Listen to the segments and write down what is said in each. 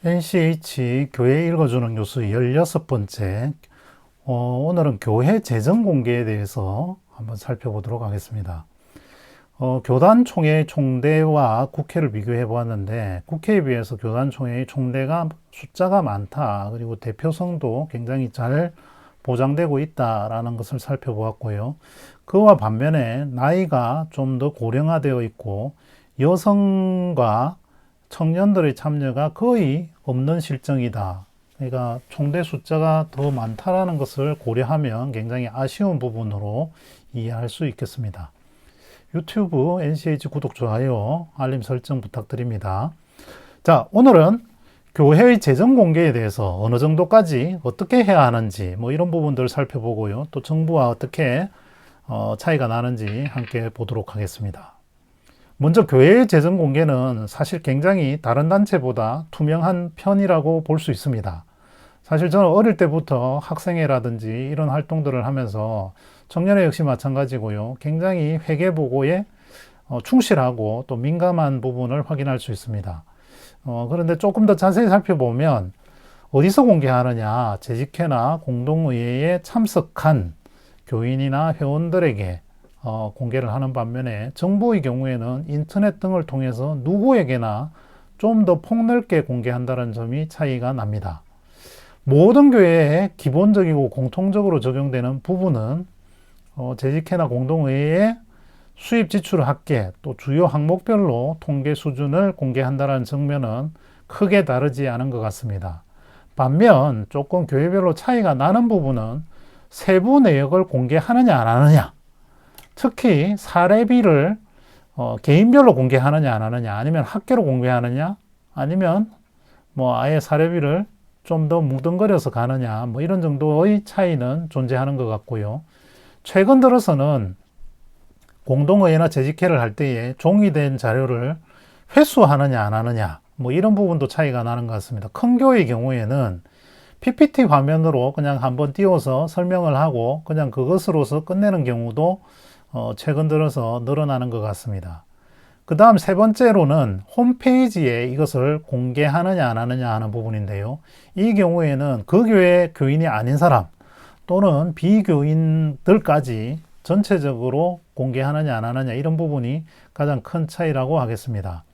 NCH 교회 읽어주는 교수 16번째. 오늘은 교회 재정 공개에 대해서 한번 살펴보도록 하겠습니다. 교단총회 총대와 국회를 비교해 보았는데, 국회에 비해서 교단총회의 총대가 숫자가 많다, 그리고 대표성도 굉장히 잘 보장되고 있다라는 것을 살펴보았고요. 그와 반면에 나이가 좀 더 고령화되어 있고 여성과 청년들의 참여가 거의 없는 실정이다. 그러니까 총대 숫자가 더 많다라는 것을 고려하면 굉장히 아쉬운 부분으로 이해할 수 있겠습니다. 유튜브 NCH 구독, 좋아요, 알림 설정 부탁드립니다. 자, 오늘은 교회의 재정 공개에 대해서 어느 정도까지 어떻게 해야 하는지 이런 부분들을 살펴보고요. 또 정부와 어떻게 차이가 나는지 함께 보도록 하겠습니다. 먼저 교회의 재정 공개는 사실 굉장히 다른 단체보다 투명한 편이라고 볼 수 있습니다. 사실 저는 어릴 때부터 학생회라든지 이런 활동들을 하면서 청년회 역시 마찬가지고요. 굉장히 회계보고에 충실하고 또 민감한 부분을 확인할 수 있습니다. 그런데 조금 더 자세히 살펴보면 어디서 공개하느냐, 재직회나 공동의회에 참석한 교인이나 회원들에게 공개를 하는 반면에 정부의 경우에는 인터넷 등을 통해서 누구에게나 좀 더 폭넓게 공개한다는 점이 차이가 납니다. 모든 교회에 기본적이고 공통적으로 적용되는 부분은 재직회나 공동의회에 수입 지출 합계 또 주요 항목별로 통계 수준을 공개한다는 측면은 크게 다르지 않은 것 같습니다. 반면 조금 교회별로 차이가 나는 부분은 세부 내역을 공개하느냐 안 하느냐, 특히 사례비를 개인별로 공개하느냐 안 하느냐, 아니면 학계로 공개하느냐, 아니면 아예 사례비를 좀 더 뭉뚱그려서 가느냐, 이런 정도의 차이는 존재하는 것 같고요. 최근 들어서는 공동의회나 재직회를 할 때에 종이된 자료를 회수하느냐 안 하느냐, 이런 부분도 차이가 나는 것 같습니다. 큰 교회의 경우에는 PPT 화면으로 그냥 한번 띄워서 설명을 하고 그냥 그것으로서 끝내는 경우도 최근 들어서 늘어나는 것 같습니다. 그 다음 세 번째로는 홈페이지에 이것을 공개하느냐 안 하느냐 하는 부분인데요. 이 경우에는 그 교회 교인이 아닌 사람 또는 비교인들까지 전체적으로 공개하느냐 안 하느냐, 이런 부분이 가장 큰 차이라고 하겠습니다.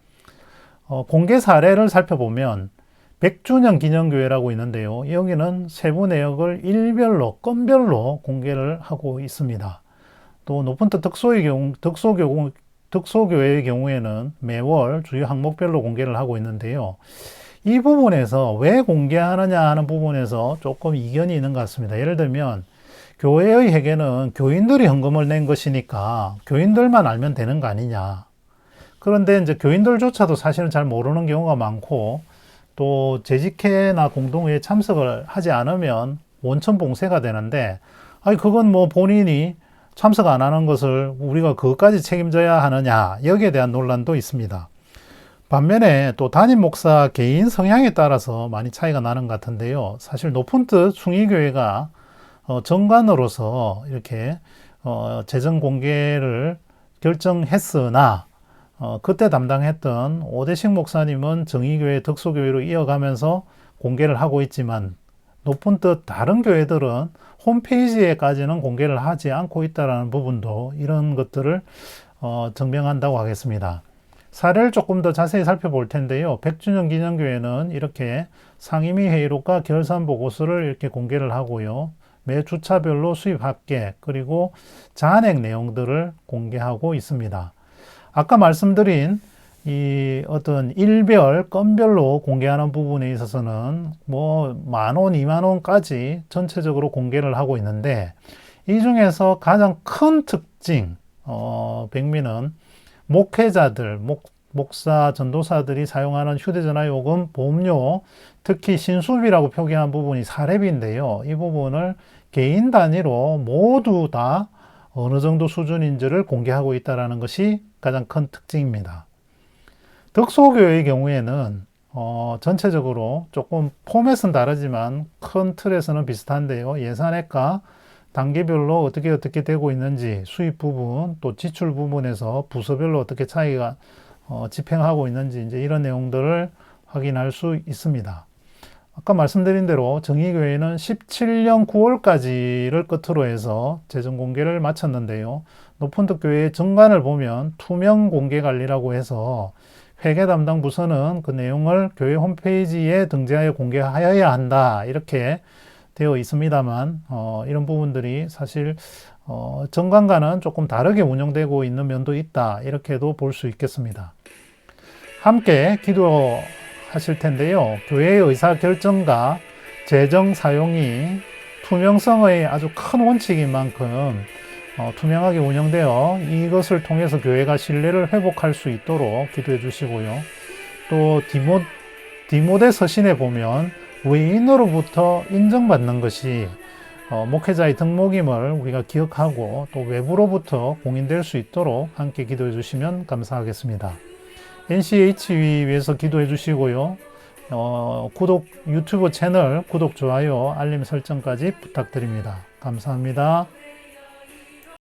공개 사례를 살펴보면 100주년 기념교회라고 있는데요. 여기는 세부 내역을 일별로, 건별로 공개를 하고 있습니다. 또 높은 뜻 덕소교회의 경우에는 매월 주요 항목별로 공개를 하고 있는데요. 이 부분에서 왜 공개하느냐 하는 부분에서 조금 이견이 있는 것 같습니다. 예를 들면 교회의 회계는 교인들이 헌금을 낸 것이니까 교인들만 알면 되는 거 아니냐. 그런데 이제 교인들조차도 사실은 잘 모르는 경우가 많고, 또 재직회나 공동회에 참석을 하지 않으면 원천 봉쇄가 되는데, 그건 본인이 참석 안 하는 것을 우리가 그것까지 책임져야 하느냐, 여기에 대한 논란도 있습니다. 반면에 또 담임 목사 개인 성향에 따라서 많이 차이가 나는 것 같은데요. 사실 높은 뜻 충의교회가 정관으로서 이렇게 재정 공개를 결정했으나 그때 담당했던 오대식 목사님은 정의교회 덕소교회로 이어가면서 공개를 하고 있지만, 높은 뜻 다른 교회들은 홈페이지에까지는 공개를 하지 않고 있다는 부분도 이런 것들을 증명한다고 하겠습니다. 사례를 조금 더 자세히 살펴볼 텐데요. 100주년 기념교회는 이렇게 상임위 회의록과 결산 보고서를 이렇게 공개를 하고요. 매 주차별로 수입 합계 그리고 잔액 내용들을 공개하고 있습니다. 아까 말씀드린 이 어떤 일별, 건별로 공개하는 부분에 있어서는 10,000원, 20,000원까지 전체적으로 공개를 하고 있는데, 이 중에서 가장 큰 특징, 백미는 목회자들, 목사, 전도사들이 사용하는 휴대전화 요금, 보험료, 특히 신수비라고 표기한 부분이 사례비인데요. 이 부분을 개인 단위로 모두 다 어느 정도 수준인지를 공개하고 있다는 것이 가장 큰 특징입니다. 덕소교회의 경우에는 전체적으로 조금 포맷은 다르지만 큰 틀에서는 비슷한데요. 예산액과 단계별로 어떻게 되고 있는지, 수입 부분, 또 지출 부분에서 부서별로 어떻게 차이가 집행하고 있는지 이제 이런 내용들을 확인할 수 있습니다. 아까 말씀드린 대로 정의교회는 17년 9월까지를 끝으로 해서 재정 공개를 마쳤는데요. 높은득교회의 정관을 보면 투명 공개 관리라고 해서 회계 담당 부서는 그 내용을 교회 홈페이지에 등재하여 공개하여야 한다 이렇게 되어 있습니다만 이런 부분들이 사실 정관과는 조금 다르게 운영되고 있는 면도 있다 이렇게도 볼 수 있겠습니다. 함께 기도하실 텐데요. 교회의 의사결정과 재정 사용이 투명성의 아주 큰 원칙인 만큼 투명하게 운영되어 이것을 통해서 교회가 신뢰를 회복할 수 있도록 기도해 주시고요. 또 디모데 서신에 보면 외인으로부터 인정받는 것이 목회자의 덕목임을 우리가 기억하고 또 외부로부터 공인될 수 있도록 함께 기도해 주시면 감사하겠습니다. NCHV 위해서 기도해 주시고요. 유튜브 채널 구독, 좋아요, 알림 설정까지 부탁드립니다. 감사합니다.